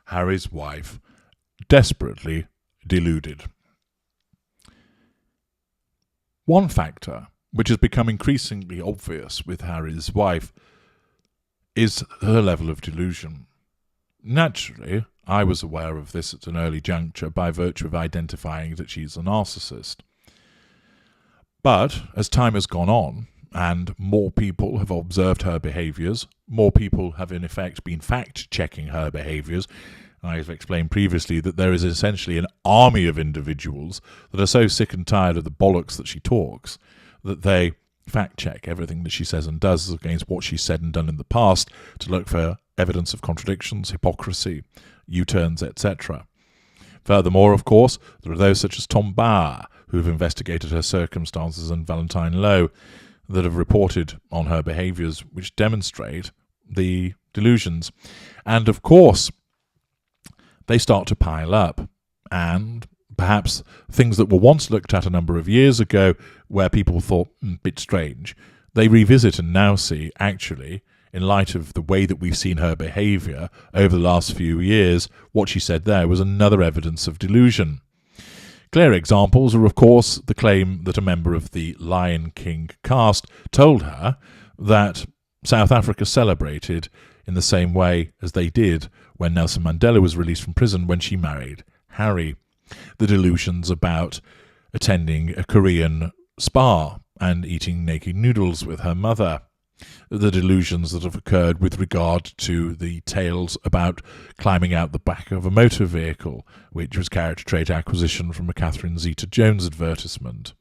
Harry's wife desperately deluded. One factor which has become increasingly obvious with Harry's wife is her level of delusion. Naturally, I was aware of this at an early juncture by virtue of identifying that she's a narcissist. But as time has gone on, and more people have observed her behaviours, more people have in effect been fact-checking her behaviours. I have explained previously that there is essentially an army of individuals that are so sick and tired of the bollocks that she talks that they fact-check everything that she says and does against what she's said and done in the past to look for evidence of contradictions, hypocrisy, U-turns, etc. Furthermore, of course, there are those such as Tom Bauer who have investigated her circumstances, and Valentine Lowe that have reported on her behaviours which demonstrate the delusions. And of course, they start to pile up, and perhaps things that were once looked at a number of years ago where people thought, bit strange, they revisit and now see, actually, in light of the way that we've seen her behaviour over the last few years, what she said there was another evidence of delusion. Clear examples are, of course, the claim that a member of the Lion King cast told her that South Africa celebrated in the same way as they did when Nelson Mandela was released from prison when she married Harry. The delusions about attending a Korean spa and eating naked noodles with her mother. The delusions that have occurred with regard to the tales about climbing out the back of a motor vehicle, which was character trait acquisition from a Catherine Zeta-Jones advertisement.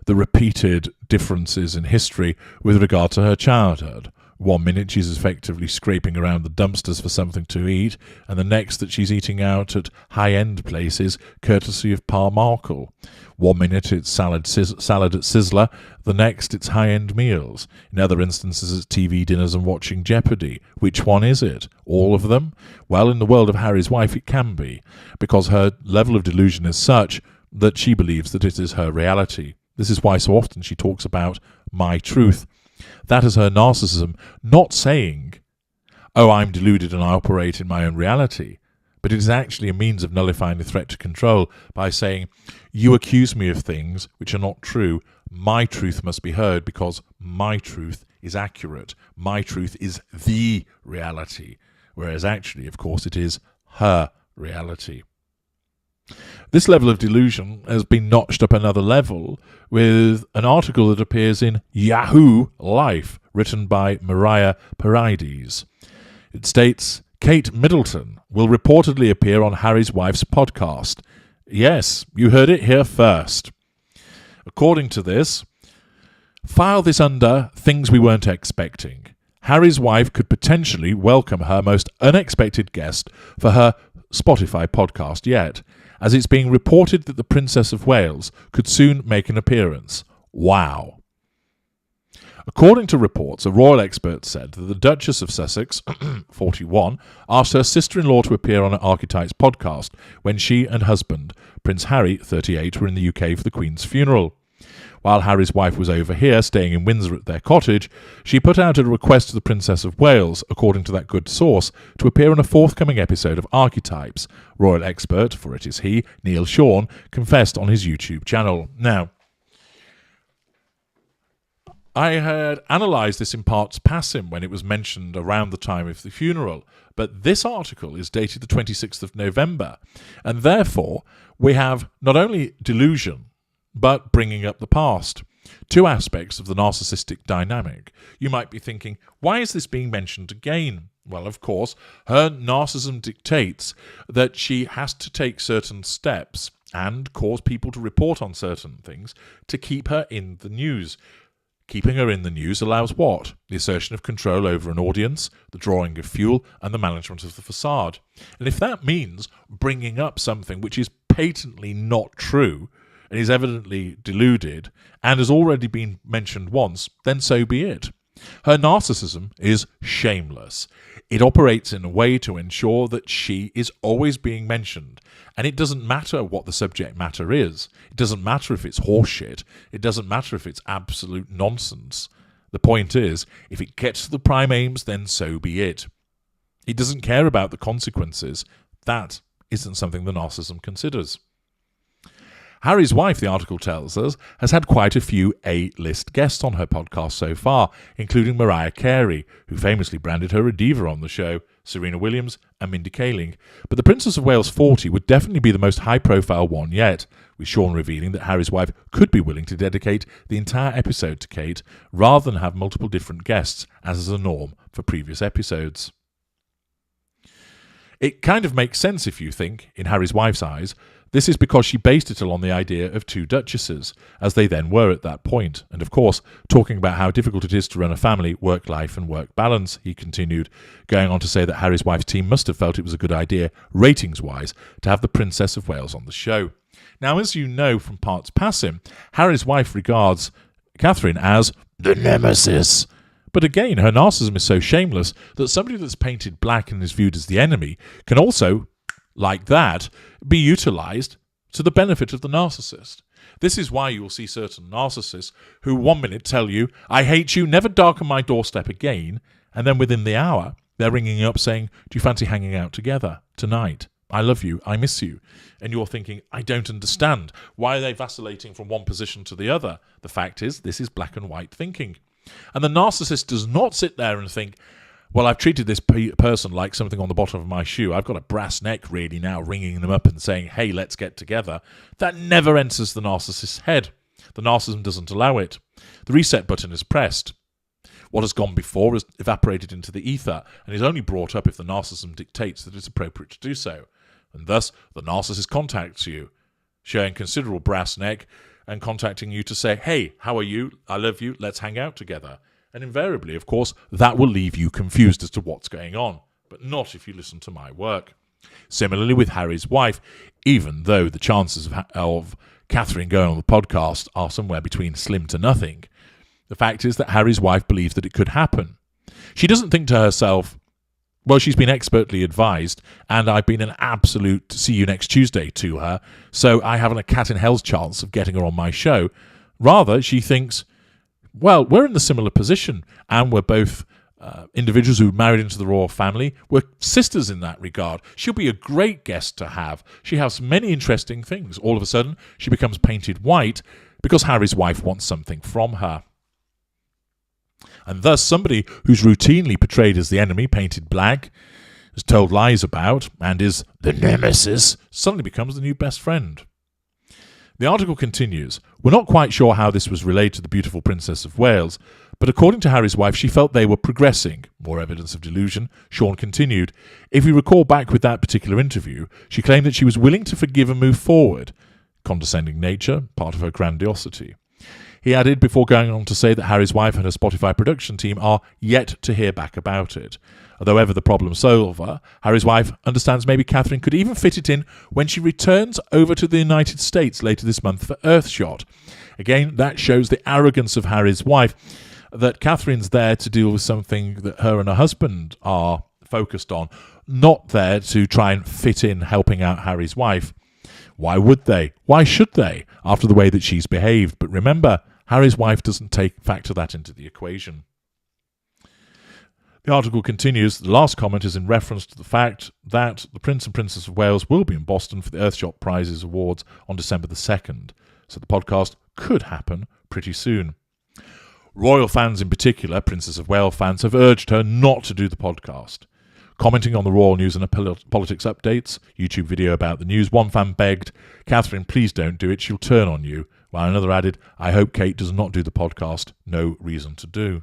The repeated differences in history with regard to her childhood. One minute she's effectively scraping around the dumpsters for something to eat, and the next that she's eating out at high-end places courtesy of Pa Markle. One minute it's salad at Sizzler, the next it's high-end meals. In other instances it's TV dinners and watching Jeopardy. Which one is it? All of them? Well, in the world of Harry's wife it can be, because her level of delusion is such that she believes that it is her reality. This is why so often she talks about my truth. That is her narcissism, not saying, oh, I'm deluded and I operate in my own reality, but it is actually a means of nullifying the threat to control by saying, you accuse me of things which are not true, my truth must be heard because my truth is accurate, my truth is the reality, whereas actually, of course, it is her reality. This level of delusion has been notched up another level with an article that appears in Yahoo Life, written by Mariah Paredes. It states, Kate Middleton will reportedly appear on Harry's wife's podcast. Yes, you heard it here first. According to this, file this under things we weren't expecting. Harry's wife could potentially welcome her most unexpected guest for her Spotify podcast yet, as it's being reported that the Princess of Wales could soon make an appearance. Wow. According to reports, a royal expert said that the Duchess of Sussex, 41, asked her sister-in-law to appear on an Archetypes podcast when she and husband, Prince Harry, 38, were in the UK for the Queen's funeral. While Harry's wife was over here, staying in Windsor at their cottage, she put out a request to the Princess of Wales, according to that good source, to appear in a forthcoming episode of Archetypes. Royal expert, for it is he, Neil Sean, confessed on his YouTube channel. Now, I had analysed this in parts passing when it was mentioned around the time of the funeral, but this article is dated the 26th of November, and therefore we have not only delusion, but bringing up the past. Two aspects of the narcissistic dynamic. You might be thinking, why is this being mentioned again? Well, of course, her narcissism dictates that she has to take certain steps and cause people to report on certain things to keep her in the news. Keeping her in the news allows what? The assertion of control over an audience, the drawing of fuel, and the management of the facade. And if that means bringing up something which is patently not true, and is evidently deluded, and has already been mentioned once, then so be it. Her narcissism is shameless. It operates in a way to ensure that she is always being mentioned, and it doesn't matter what the subject matter is. It doesn't matter if it's horseshit. It doesn't matter if it's absolute nonsense. The point is, if it gets to the prime aims, then so be it. He doesn't care about the consequences. That isn't something the narcissism considers. Harry's wife, the article tells us, has had quite a few A-list guests on her podcast so far, including Mariah Carey, who famously branded her a diva on the show, Serena Williams and Mindy Kaling. But the Princess of Wales 40 would definitely be the most high-profile one yet, with Sean revealing that Harry's wife could be willing to dedicate the entire episode to Kate, rather than have multiple different guests, as is a norm for previous episodes. It kind of makes sense if you think, in Harry's wife's eyes. This is because she based it all on the idea of two duchesses, as they then were at that point. And of course, talking about how difficult it is to run a family, work life and work balance, he continued, going on to say that Harry's wife's team must have felt it was a good idea, ratings-wise, to have the Princess of Wales on the show. Now, as you know from parts passing, Harry's wife regards Catherine as the nemesis. But again, her narcissism is so shameless that somebody that's painted black and is viewed as the enemy can also, like that, be utilised to the benefit of the narcissist. This is why you will see certain narcissists who 1 minute tell you, I hate you, never darken my doorstep again, and then within the hour, they're ringing you up saying, do you fancy hanging out together tonight? I love you, I miss you. And you're thinking, I don't understand. Why are they vacillating from one position to the other? The fact is, this is black and white thinking. And the narcissist does not sit there and think, well, I've treated this person like something on the bottom of my shoe. I've got a brass neck really now ringing them up and saying, hey, let's get together. That never enters the narcissist's head. The narcissism doesn't allow it. The reset button is pressed. What has gone before is evaporated into the ether and is only brought up if the narcissism dictates that it's appropriate to do so. And thus, the narcissist contacts you, showing considerable brass neck and contacting you to say, hey, how are you? I love you. Let's hang out together. And invariably, of course, that will leave you confused as to what's going on, but not if you listen to my work. Similarly with Harry's wife, even though the chances of Catherine going on the podcast are somewhere between slim to nothing, the fact is that Harry's wife believes that it could happen. She doesn't think to herself, well, she's been expertly advised, and I've been an absolute see you next Tuesday to her, so I haven't a cat in hell's chance of getting her on my show. Rather, she thinks, well, we're in a similar position, and we're both individuals who married into the royal family. We're sisters in that regard. She'll be a great guest to have. She has many interesting things. All of a sudden, she becomes painted white because Harry's wife wants something from her. And thus, somebody who's routinely portrayed as the enemy, painted black, is told lies about, and is the nemesis, suddenly becomes the new best friend. The article continues, we're not quite sure how this was relayed to the beautiful Princess of Wales, but according to Harry's wife, she felt they were progressing. More evidence of delusion. Sean continued, if we recall back with that particular interview, she claimed that she was willing to forgive and move forward. Condescending nature, part of her grandiosity. He added, before going on to say that Harry's wife and her Spotify production team are yet to hear back about it. Although ever the problem solver, Harry's wife understands maybe Catherine could even fit it in when she returns over to the United States later this month for Earthshot. Again, that shows the arrogance of Harry's wife, that Catherine's there to deal with something that her and her husband are focused on, not there to try and fit in helping out Harry's wife. Why would they? Why should they, after the way that she's behaved? But remember, Harry's wife doesn't factor that into the equation. The article continues, the last comment is in reference to the fact that the Prince and Princess of Wales will be in Boston for the Earthshot Prizes Awards on December the 2nd, so the podcast could happen pretty soon. Royal fans in particular, Princess of Wales fans, have urged her not to do the podcast. Commenting on the royal news and politics updates, YouTube video about the news, one fan begged, Catherine, please don't do it, she'll turn on you, while another added, I hope Kate does not do the podcast, no reason to do.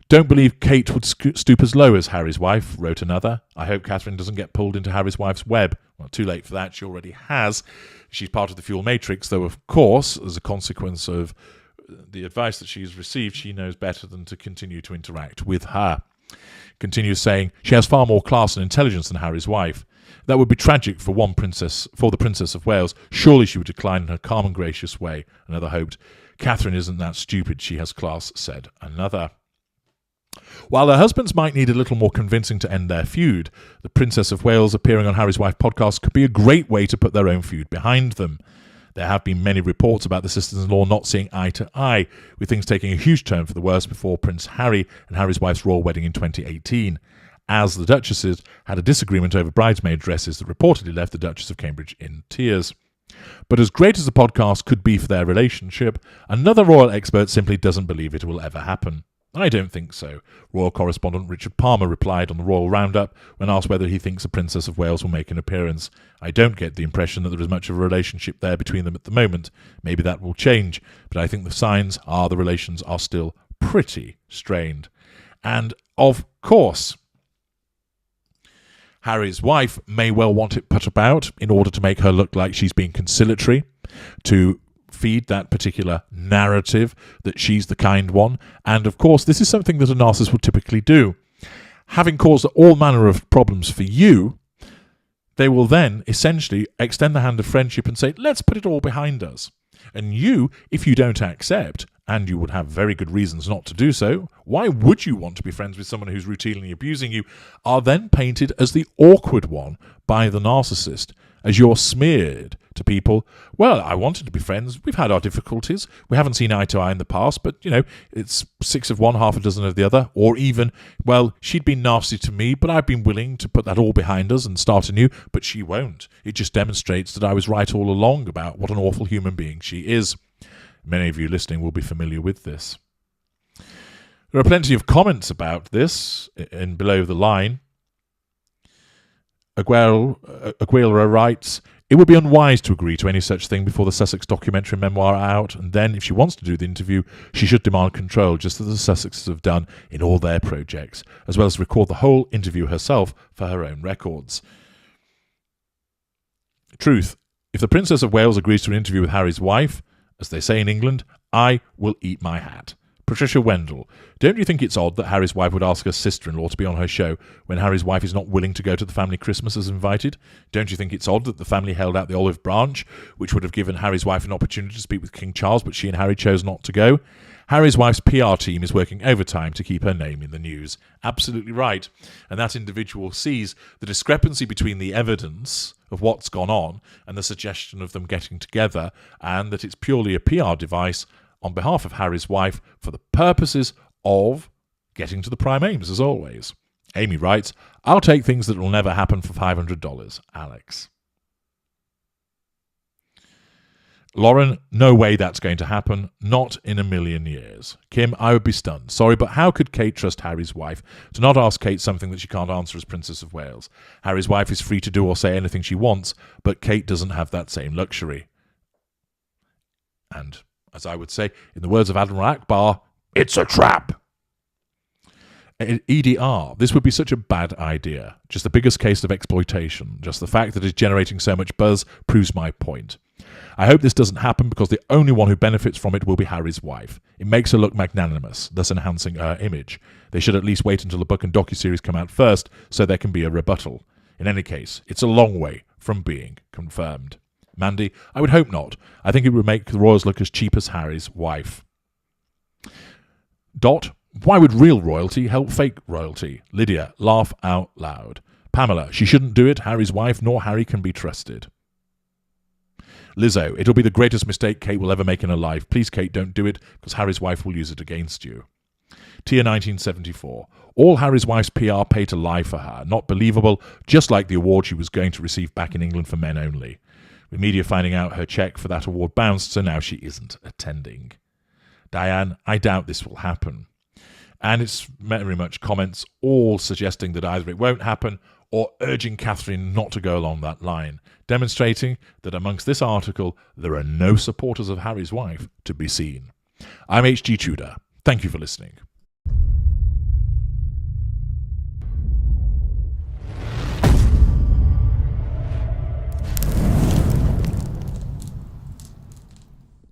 Don't believe Kate would stoop as low as Harry's wife, wrote another. I hope Catherine doesn't get pulled into Harry's wife's web. Well, too late for that, she already has. She's part of the fuel matrix, though of course, as a consequence of the advice that she's received, she knows better than to continue to interact with her. Continues saying, she has far more class and intelligence than Harry's wife. That would be tragic for the Princess of Wales. Surely she would decline in her calm and gracious way. Another hoped. Catherine isn't that stupid, she has class, said another. While their husbands might need a little more convincing to end their feud, the Princess of Wales appearing on Harry's Wife podcast could be a great way to put their own feud behind them. There have been many reports about the sisters-in-law not seeing eye to eye, with things taking a huge turn for the worse before Prince Harry and Harry's wife's royal wedding in 2018. as the Duchesses had a disagreement over bridesmaid dresses that reportedly left the Duchess of Cambridge in tears. But as great as the podcast could be for their relationship, another royal expert simply doesn't believe it will ever happen. I don't think so, royal correspondent Richard Palmer replied on the Royal Roundup when asked whether he thinks the Princess of Wales will make an appearance. I don't get the impression that there is much of a relationship there between them at the moment. Maybe that will change, but I think the signs are the relations are still pretty strained. And, of course, Harry's wife may well want it put about in order to make her look like she's being conciliatory, to feed that particular narrative that she's the kind one. And of course, this is something that a narcissist would typically do. Having caused all manner of problems for you, they will then essentially extend the hand of friendship and say, let's put it all behind us. And you, if you don't accept, and you would have very good reasons not to do so, why would you want to be friends with someone who's routinely abusing you, are then painted as the awkward one by the narcissist, as you're smeared to people. Well, I wanted to be friends. We've had our difficulties. We haven't seen eye to eye in the past, but, it's 6 of one, half a dozen of the other. Or even, well, she'd been nasty to me, but I've been willing to put that all behind us and start anew, but she won't. It just demonstrates that I was right all along about what an awful human being she is. Many of you listening will be familiar with this. There are plenty of comments about this in below the line. Aguilera writes, it would be unwise to agree to any such thing before the Sussex documentary memoir are out, and then, if she wants to do the interview, she should demand control, just as the Sussexes have done in all their projects, as well as record the whole interview herself for her own records. Truth, if the Princess of Wales agrees to an interview with Harry's wife, as they say in England, I will eat my hat. Patricia Wendell, don't you think it's odd that Harry's wife would ask her sister-in-law to be on her show when Harry's wife is not willing to go to the family Christmas as invited? Don't you think it's odd that the family held out the olive branch, which would have given Harry's wife an opportunity to speak with King Charles, but she and Harry chose not to go? Harry's wife's PR team is working overtime to keep her name in the news. Absolutely right. And that individual sees the discrepancy between the evidence of what's gone on and the suggestion of them getting together, and that it's purely a PR device on behalf of Harry's wife for the purposes of getting to the prime aims, as always. Amy writes, I'll take things that will never happen for $500. Alex. Lauren, no way that's going to happen. Not in a million years. Kim, I would be stunned. Sorry, but how could Kate trust Harry's wife to not ask Kate something that she can't answer as Princess of Wales? Harry's wife is free to do or say anything she wants, but Kate doesn't have that same luxury. And, as I would say, in the words of Admiral Akbar, it's a trap. EDR, this would be such a bad idea. Just the biggest case of exploitation. Just the fact that it's generating so much buzz proves my point. I hope this doesn't happen because the only one who benefits from it will be Harry's wife. It makes her look magnanimous, thus enhancing her image. They should at least wait until the book and docuseries come out first so there can be a rebuttal. In any case, it's a long way from being confirmed. Mandy, I would hope not. I think it would make the royals look as cheap as Harry's wife. Dot, why would real royalty help fake royalty? Lydia, laugh out loud. Pamela, she shouldn't do it. Harry's wife nor Harry can be trusted. Lizzo, it'll be the greatest mistake Kate will ever make in her life. Please, Kate, don't do it, because Harry's wife will use it against you. Tia 1974. All Harry's wife's PR pay to lie for her. Not believable, just like the award she was going to receive back in England for men only. With media finding out her cheque for that award bounced, so now she isn't attending. Diane, I doubt this will happen. And it's very much comments all suggesting that either it won't happen or urging Catherine not to go along that line, demonstrating that amongst this article there are no supporters of Harry's wife to be seen. I'm H.G. Tudor. Thank you for listening.